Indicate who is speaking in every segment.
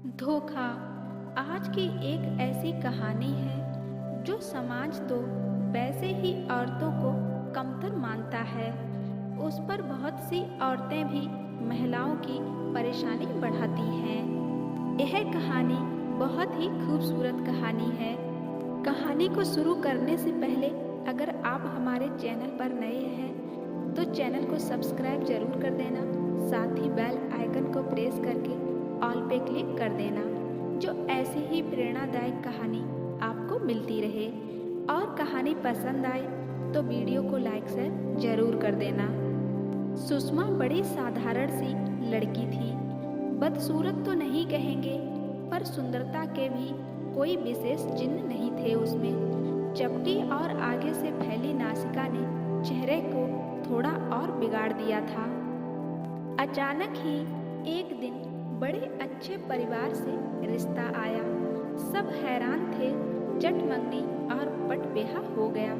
Speaker 1: धोखा आज की एक ऐसी कहानी है जो समाज तो वैसे ही औरतों को कमतर मानता है, उस पर बहुत सी औरतें भी महिलाओं की परेशानी बढ़ाती हैं। यह कहानी बहुत ही खूबसूरत कहानी है। कहानी को शुरू करने से पहले अगर आप हमारे चैनल पर नए हैं तो चैनल को सब्सक्राइब जरूर कर देना, साथ ही बेल आइकन को प्रेस करके ऑल पे क्लिक कर देना, जो ऐसी ही प्रेरणादायक कहानी आपको मिलती रहे। और कहानी पसंद आए तो वीडियो को लाइक शेयर जरूर कर देना। सुषमा बड़ी साधारण सी लड़की थी। बदसूरत तो नहीं कहेंगे, पर सुंदरता के भी कोई विशेष चिन्ह नहीं थे उसमें। चपटी और आगे से फैली नासिका ने चेहरे को थोड़ा और बिगाड़ दिया था। अचानक ही एक दिन बड़े अच्छे परिवार से रिश्ता आया। सब हैरान थे। चट मंगनी और पट ब्याह हो गया।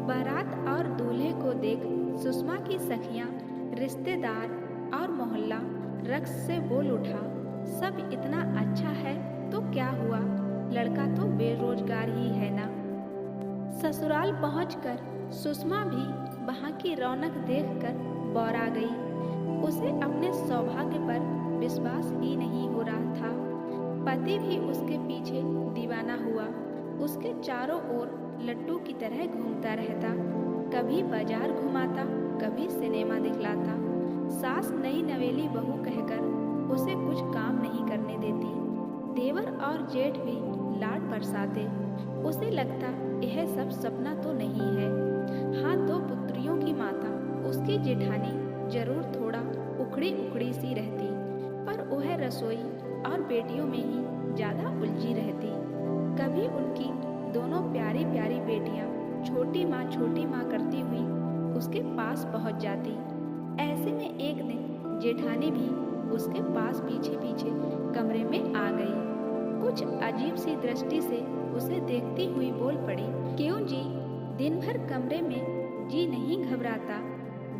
Speaker 1: बारात और दूल्हे को देख सुषमा की सखियां, रिश्तेदार और मोहल्ला रक्स से बोल उठा, सब इतना अच्छा है तो क्या हुआ, लड़का तो बेरोजगार ही है ना। ससुराल पहुंचकर सुषमा भी वहां की रौनक देखकर बौरा गई। उसे अपने सौभाग्य पर विश्वास ही नहीं हो रहा था। पति भी उसके पीछे दीवाना हुआ। उसके चारों ओर लट्टू की तरह घूमता रहता। कभी बाजार घुमाता, कभी सिनेमा दिखलाता। सास नई नवेली बहू कहकर उसे कुछ काम नहीं करने देती। देवर और जेठ भी लाड बरसाते। उसे लगता यह सब सपना तो नहीं है। हाँ, दो पुत्रियों की माता उसकी जेठानी जरूर थोड़ा उखड़ी उखड़ी सी रहती, पर वह रसोई और बेटियों में ही ज्यादा उलझी रहती। कभी उनकी दोनों प्यारी प्यारी बेटियां छोटी माँ करती हुई उसके पास पहुंच जाती। ऐसे में एक दिन जेठानी भी उसके पास पीछे पीछे कमरे में आ गई। कुछ अजीब सी दृष्टि से उसे देखती हुई बोल पड़ी, क्यों जी, दिन भर कमरे में जी नहीं घबराता?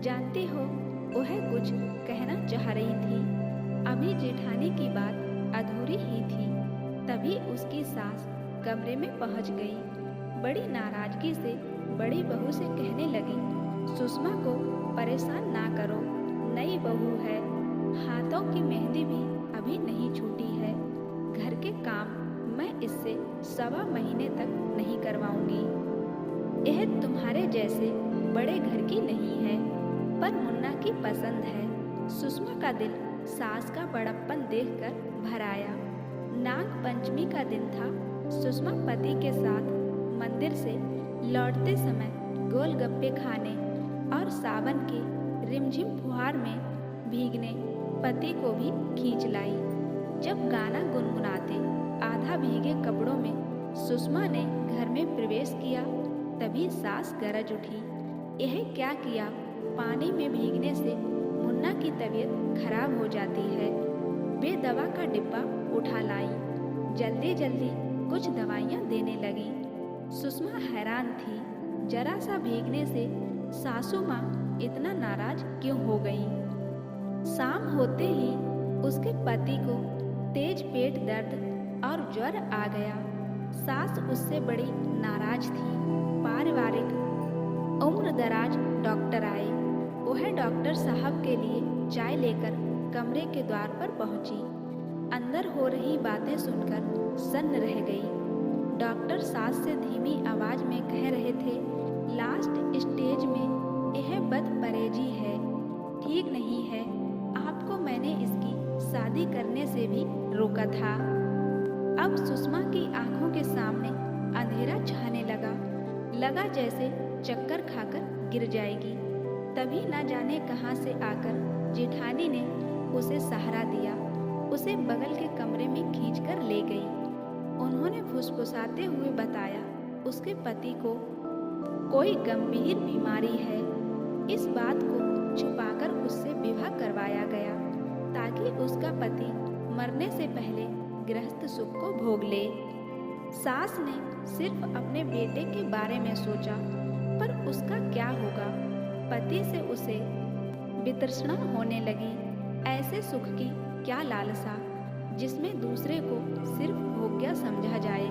Speaker 1: जानती हो, वह कुछ कहना चाह रही थी। अभी जेठानी की बात अधूरी ही थी, तभी उसकी सास कमरे में पहुंच गई। बड़ी नाराजगी से बड़ी बहू से कहने लगी, सुषमा को परेशान ना करो, नई बहू है, हाथों की मेहंदी भी अभी नहीं छूटी है। घर के काम मैं इससे 1.25 महीने तक नहीं करवाऊंगी। यह तुम्हारे जैसे बड़े घर की नहीं है, पर मुन्ना की पसंद है। सुषमा का दिल सास का बड़प्पन देखकर भर आया। नाग पंचमी का दिन था। सुषमा पति के साथ मंदिर से लौटते समय गोलगप्पे खाने और सावन के रिमझिम फुहार में भीगने पति को भी खींच लाई। जब गाना गुनगुनाते आधा भीगे कपड़ों में सुषमा ने घर में प्रवेश किया, तभी सास गरज उठी, यह क्या किया? पानी में भीगने से मुन्ना की तबीयत खराब हो जाती है। वे दवा का डिब्बा उठा लाई। जल्दी जल्दी कुछ दवाइयाँ देने लगी। सुषमा हैरान थी, जरा सा भीगने से सासू माँ इतना नाराज क्यों हो गई। शाम होते ही उसके पति को तेज पेट दर्द और ज्वर आ गया। सास उससे बड़ी नाराज थी। पारिवारिक उम्र दराज डॉक्टर आए। वह डॉक्टर साहब के लिए चाय लेकर कमरे के द्वार पर पहुंची। अंदर हो रही बातें सुनकर सन्न रह गई। डॉक्टर सास से धीमी आवाज में कह रहे थे, लास्ट स्टेज में यह बदपरहेजी है, ठीक नहीं है। आपको मैंने इसकी शादी करने से भी रोका था। अब सुषमा की आंखों के सामने अंधेरा छाने लगा जैसे चक्कर खाकर गिर जाएगी। तभी न जाने कहां से आकर जेठानी ने उसे सहारा दिया। उसे बगल के कमरे में खींचकर ले गई। उन्होंने फुसफुसाते हुए बताया, उसके पति को कोई गंभीर बीमारी है। इस बात को छुपाकर उससे विवाह करवाया गया, ताकि उसका पति मरने से पहले गृहस्थ सुख को भोग ले। सास ने सिर्फ अपने बेटे के बारे में सोचा, पर उसका क्या होगा? पति से उसे वितृष्णा होने लगी। ऐसे सुख की क्या लालसा। जिसमें दूसरे को सिर्फ भोग्य समझा जाए।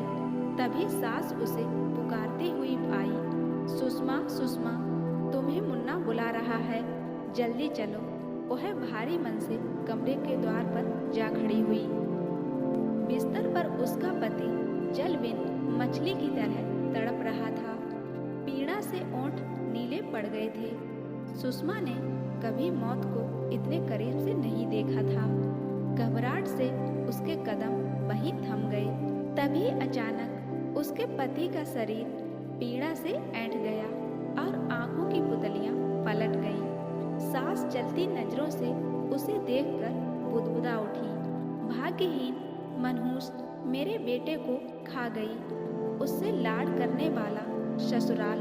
Speaker 1: तभी सास उसे पुकारती हुई आई, सुषमा सुषमा, तुम्हें मुन्ना बुला रहा है, जल्दी चलो। वह भारी मन से कमरे के द्वार पर जा खड़ी हुई। बिस्तर पर उसका पति जल बिन मछली की तरह तड़प रहा था। पीड़ा से ओंठ नीले पड़ गए थे। सुषमा ने कभी मौत को इतने करीब से नहीं देखा था। घबराहट से उसके कदम वहीं थम गए। तभी अचानक उसके पति का शरीर पीड़ा से ऐंठ गया और आंखों की पुतलियां पलट गईं। सास चलती नजरों से उसे देखकर बुदबुदा उठी, भाग्यहीन मनहूस मेरे बेटे को खा गई। उससे लाड करने वाला ससुराल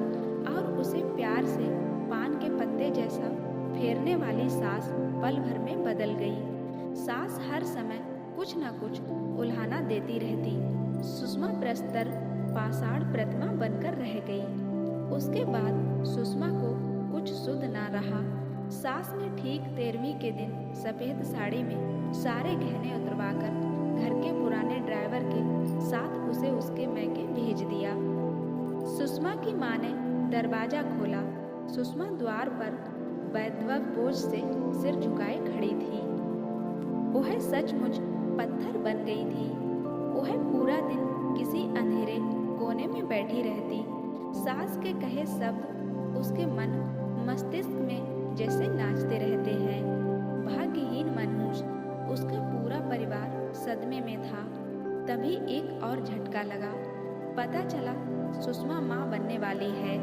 Speaker 1: और उसे प्यार से पान के पत्ते जैसा फेरने वाली सास पल भर में बदल गई। सास हर समय कुछ न कुछ उल्हाना देती रहती। सुषमा प्रस्तर पाषाण प्रतिमा बनकर रह गई। उसके बाद सुषमा को कुछ सुध ना रहा। सास ने ठीक 13वीं के दिन सफेद साड़ी में सारे गहने उतरवाकर घर के पुराने ड्राइवर के साथ उसे उसके मैके भेज दिया। सुषमा की माँ ने दरवाजा खोला। सुषमा द्वार पर वैद्वक बोझ से सिर झुकाए खड़ी थी। वह सचमुच पत्थर बन गई थी। वह पूरा दिन किसी अंधेरे कोने में बैठी रहती। सास के कहे शब्द उसके मन मस्तिष्क में जैसे नाचते रहते हैं। भाग्यहीन मनहूस, उसका पूरा परिवार सदमे में था। तभी एक और झटका लगा। पता चला सुषमा माँ बनने वाली है।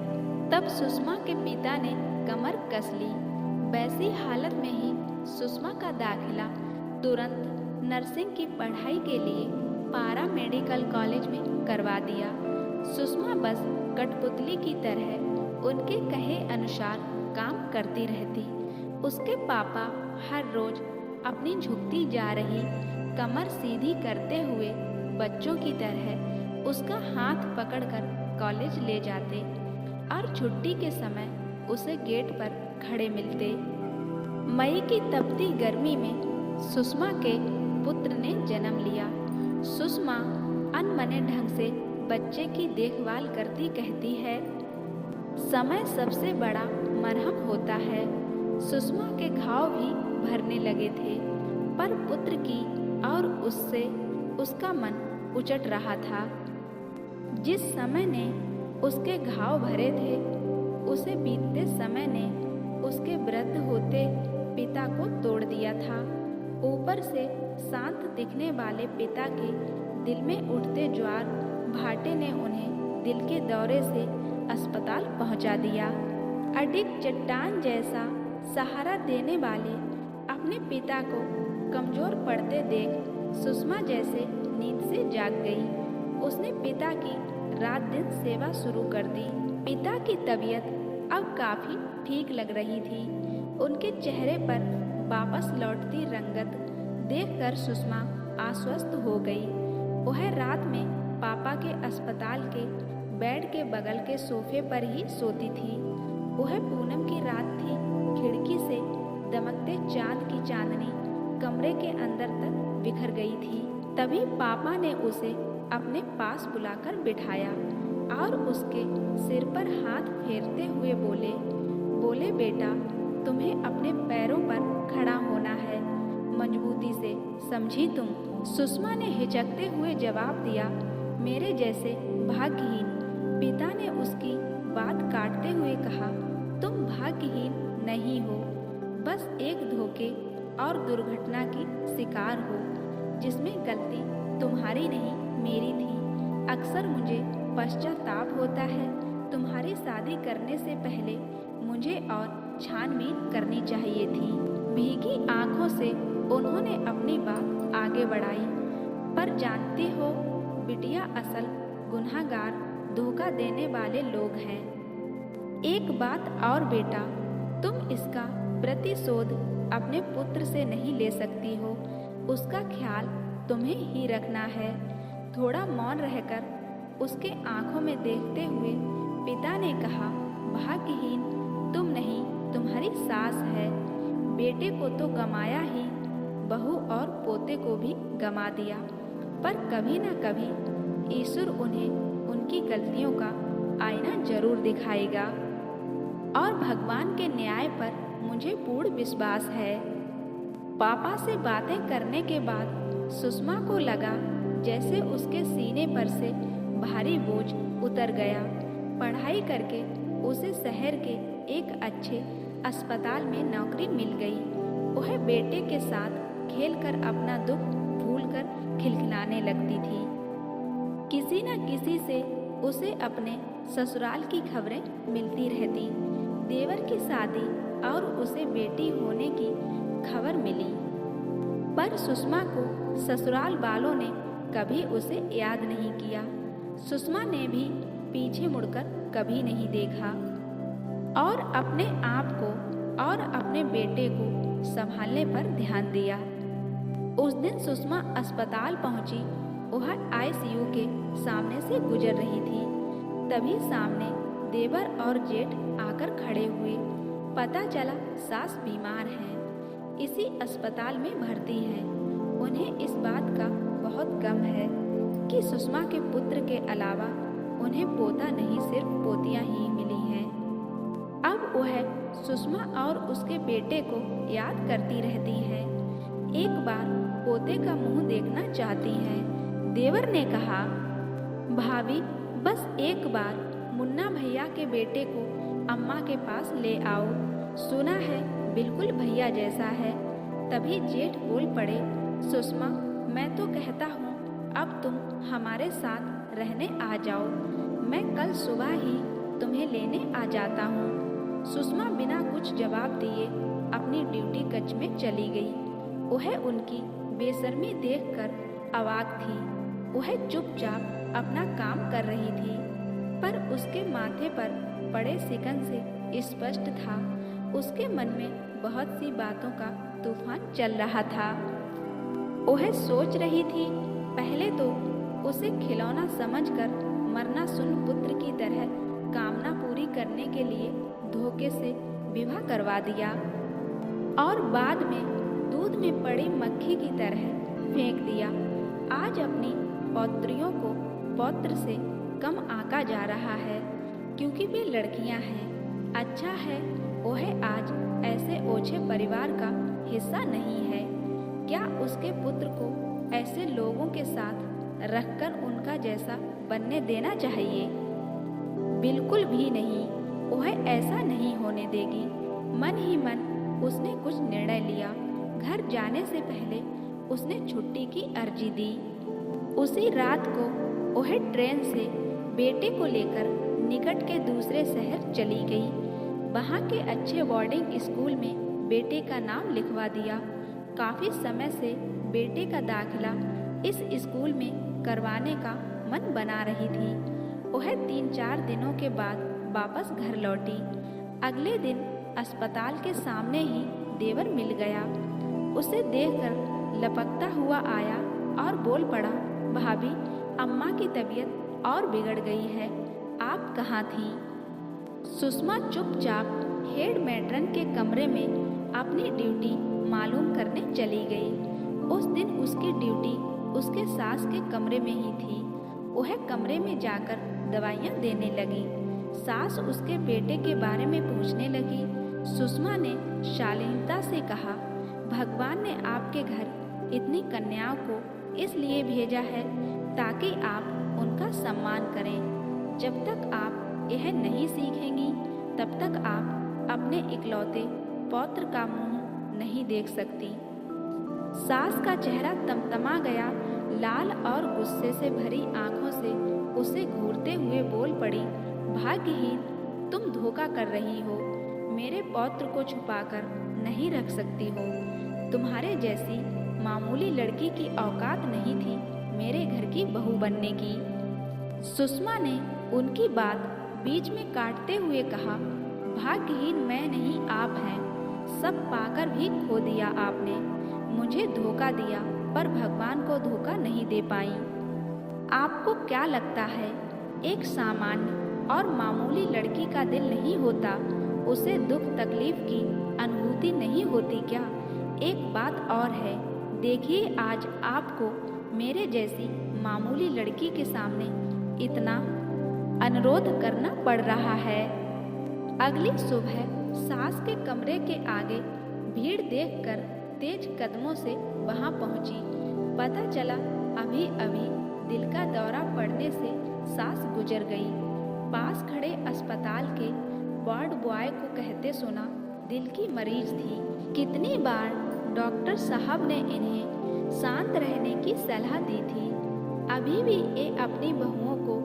Speaker 1: तब सुषमा के पिता ने कमर कस ली। वैसी हालत में ही सुषमा का दाखिला तुरंत नर्सिंग की पढ़ाई के लिए पारा मेडिकल कॉलेज में करवा दिया। सुषमा बस कठपुतली की तरह उनके कहे अनुसार काम करती रहती। उसके पापा हर रोज अपनी झुकती जा रही कमर सीधी करते हुए बच्चों की तरह उसका हाथ पकड़कर कॉलेज ले जाते और छुट्टी के समय उसे गेट पर खड़े मिलते। मई की तपती गर्मी में सुषमा के पुत्र ने जन्म लिया। सुषमा अनमने ढंग से बच्चे की देखभाल करती कहती है, समय सबसे बड़ा मरहम होता है। सुषमा के घाव भी भरने लगे थे, पर पुत्र की और उससे उसका मन उचट रहा था। जिस समय ने उसके घाव भरे थे, उसे बीतते समय ने उसके वृद्ध होते पिता को तोड़ दिया था। ऊपर से शांत दिखने वाले पिता के दिल में उठते ज्वार भाटे ने उन्हें दिल के दौरे से अस्पताल पहुंचा दिया। अडिग चट्टान जैसा सहारा देने वाले अपने पिता को कमजोर पड़ते देख सुषमा जैसे नींद से जाग गई। उसने पिता की रात दिन सेवा शुरू कर दी। पिता की तबीयत अब काफी ठीक लग रही थी। उनके चेहरे पर वापस लौटती रंगत देखकर सुषमा आश्वस्त हो गई। वह रात में पापा के अस्पताल के बेड के बगल के सोफे पर ही सोती थी। वह पूनम की रात थी। खिड़की से दमकते चांद की चांदनी कमरे के अंदर तक बिखर गई थी। तभी पापा ने उसे अपने पास बुलाकर बिठाया और उसके सिर पर हाथ फेरते हुए बोले बेटा, तुम्हें अपने पैरों पर खड़ा होना है, मजबूती से, समझी तुम? सुषमा ने हिचकते हुए जवाब दिया, मेरे जैसे भाग्यहीन। पिता ने उसकी बात काटते हुए कहा, तुम भाग्यहीन नहीं हो, बस एक धोखे और दुर्घटना की शिकार हो, जिसमें गलती तुम्हारी नहीं मेरी थी। अक्सर मुझे पश्चाताप होता है। तुम्हारी शादी करने से पहले मुझे और छानबीन करनी चाहिए थी। भीगी आंखों से उन्होंने अपनी बात आगे बढ़ाई। पर जानती हो बिटिया, असल गुनहगार धोखा देने वाले लोग हैं। एक बात और बेटा, तुम इसका प्रतिशोध अपने पुत्र से नहीं ले सकती हो। उसका ख्याल तुम्हें ही रखना है। थोड़ा मौन रहकर उसके आंखों में देखते हुए पिता ने कहा, भाग्यहीन तुम नहीं, तुम्हारी सास है। बेटे को तो गमाया ही, बहू और पोते को भी गंवा दिया, पर कभी न कभी ईश्वर उन्हें उनकी गलतियों का आईना जरूर दिखाएगा और भगवान के न्याय पर मुझे पूर्ण विश्वास है। पापा से बातें करने के बाद सुषमा को लगा जैसे उसके सीने पर से भारी बोझ उतर गया। पढ़ाई करके उसे शहर के एक अच्छे अस्पताल में नौकरी मिल गई। वह बेटे के साथ खेलकर अपना दुख भूलकर खिलखिलाने लगती थी। किसी न किसी से उसे अपने ससुराल की खबरें मिलती रहती। देवर की शादी और उसे बेटी होने की खबर मिली, पर सुषमा को ससुराल वालों ने कभी उसे याद नहीं किया। सुषमा ने भी पीछे मुड़कर कभी नहीं देखा और अपने आप को और अपने बेटे को संभालने पर ध्यान दिया। उस दिन सुषमा अस्पताल पहुंची। वह आईसीयू के सामने से गुजर रही थी। तभी सामने देवर और जेठ आकर खड़े हुए। पता चला सास बीमार हैं, इसी अस्पताल में भर्ती हैं। उन्हें इस बात का बहुत गम है कि सुषमा के पुत्र के अलावा उन्हें पोता नहीं सिर्फ पोतियां ही मिली हैं। अब वह सुषमा और उसके बेटे को याद करती रहती है। एक बार पोते का मुंह देखना चाहती है। देवर ने कहा, भाभी बस एक बार मुन्ना भैया के बेटे को अम्मा के पास ले आओ, सुना है बिल्कुल भैया जैसा है। तभी जेठ बोल पड़े, सुषमा मैं तो कहता हूँ अब तुम हमारे साथ रहने आ जाओ, मैं कल सुबह ही तुम्हें लेने आ जाता हूँ। सुषमा बिना कुछ जवाब दिए अपनी ड्यूटी कक्ष में चली गई। वह उनकी बेशर्मी देखकर अवाक थी। वह चुपचाप अपना काम कर रही थी, पर उसके माथे पर पड़े शिकन से स्पष्ट था उसके मन में बहुत सी बातों का तूफान चल रहा था। वह सोच रही थी, पहले तो उसे खिलौना समझकर मरना सुन पुत्र की तरह कामना पूरी करने के लिए धोखे से विवाह करवा दिया और बाद में दूध में पड़ी मक्खी की तरह फेंक दिया। आज अपनी पौत्रियों को पौत्र से कम आंका जा रहा है क्योंकि वे लड़कियां हैं। अच्छा है वह आज ऐसे ओछे परिवार का हिस्सा नहीं है। क्या उसके पुत्र को ऐसे लोगों के साथ रखकर उनका जैसा बनने देना चाहिए? बिल्कुल भी नहीं, वह ऐसा नहीं होने देगी। मन ही मन उसने कुछ निर्णय लिया। घर जाने से पहले उसने छुट्टी की अर्जी दी। उसी रात को वह ट्रेन से बेटे को लेकर निकट के दूसरे शहर चली गई। वहाँ के अच्छे बोर्डिंग स्कूल में बेटे का नाम लिखवा दिया। काफी समय से बेटे का दाखिला इस स्कूल में करवाने का मन बना रही थी। वह 3-4 दिनों के बाद वापस घर लौटी। अगले दिन अस्पताल के सामने ही देवर मिल गया। उसे देखकर लपकता हुआ आया और बोल पड़ा, भाभी अम्मा की तबीयत और बिगड़ गई है, आप कहाँ थी? सुषमा चुपचाप हेड मैट्रन के कमरे में अपनी ड्यूटी मालूम करने चली गई। उस दिन उसकी ड्यूटी उसके सास के कमरे में ही थी। वह कमरे में जाकर दवाइयाँ देने लगी। सास उसके बेटे के बारे में पूछने लगी। सुषमा ने शालीनता से कहा, भगवान ने आपके घर इतनी कन्याओं को इसलिए भेजा है ताकि आप उनका सम्मान करें। जब तक आप यह नहीं सीखेंगी तब तक आप अपने इकलौते पौत्र का मुंह नहीं देख सकती। सास का चेहरा तमतमा गया। लाल और गुस्से से भरी आंखों से उसे घूरते हुए बोल पड़ी, भाग्यहीन, तुम धोखा कर रही हो। मेरे पौत्र को छुपाकर नहीं रख सकती हो। तुम्हारे जैसी मामूली लड़की की औकात नहीं थी मेरे घर की बहू बनने की। सुषमा ने उनकी बात बीच में काटते हुए कहा, भाग्यहीन मैं नहीं, आप हैं। सब पाकर भी खो दिया आपने। मुझे धोखा दिया पर भगवान को धोखा नहीं दे पाई। आपको क्या लगता है एक सामान्य और मामूली लड़की का दिल नहीं होता? उसे दुख तकलीफ की अनुभूति नहीं होती क्या? एक बात और है, देखिए, आज आपको मेरे जैसी मामूली लड़की के सामने इतना अनुरोध करना पड़ रहा है। अगली सुबह सास के कमरे के आगे भीड़ देखकर तेज कदमों से वहां पहुंची। पता चला अभी अभी दिल का दौरा पड़ने से सास गुजर गई। पास खड़े अस्पताल के वार्ड बॉय को कहते सुना दिल की मरीज थी। कितनी बार डॉक्टर साहब ने इन्हें शांत रहने की सलाह दी थी। अभी भी ये अपनी बहुओं को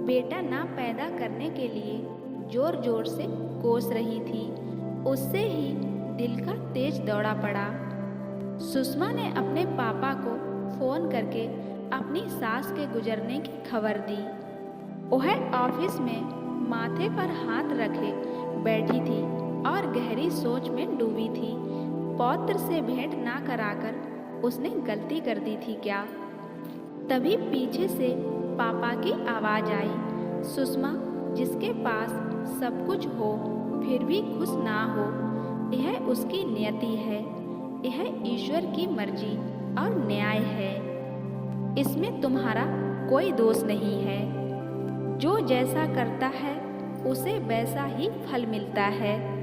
Speaker 1: बेटा ना पैदा करने के लिए जोर जोर से कोस रही थी। उससे ही दिल का तेज दौड़ा पड़ा। सुषमा ने अपने पापा को फोन करके अपनी सास के गुजरने की खबर दी। वह ऑफिस में माथे पर हाथ रखे बैठी थी और गहरी सोच में डूबी थी। पौत्र से भेंट ना कराकर उसने गलती कर दी थी क्या? तभी पीछे से पापा की आवाज आई। सुषमा, जिसके पास सब कुछ हो फिर भी खुश ना हो, यह उसकी नियति है। यह ईश्वर की मर्जी और न्याय है। इसमें तुम्हारा कोई दोष नहीं है। जो जैसा करता है उसे वैसा ही फल मिलता है।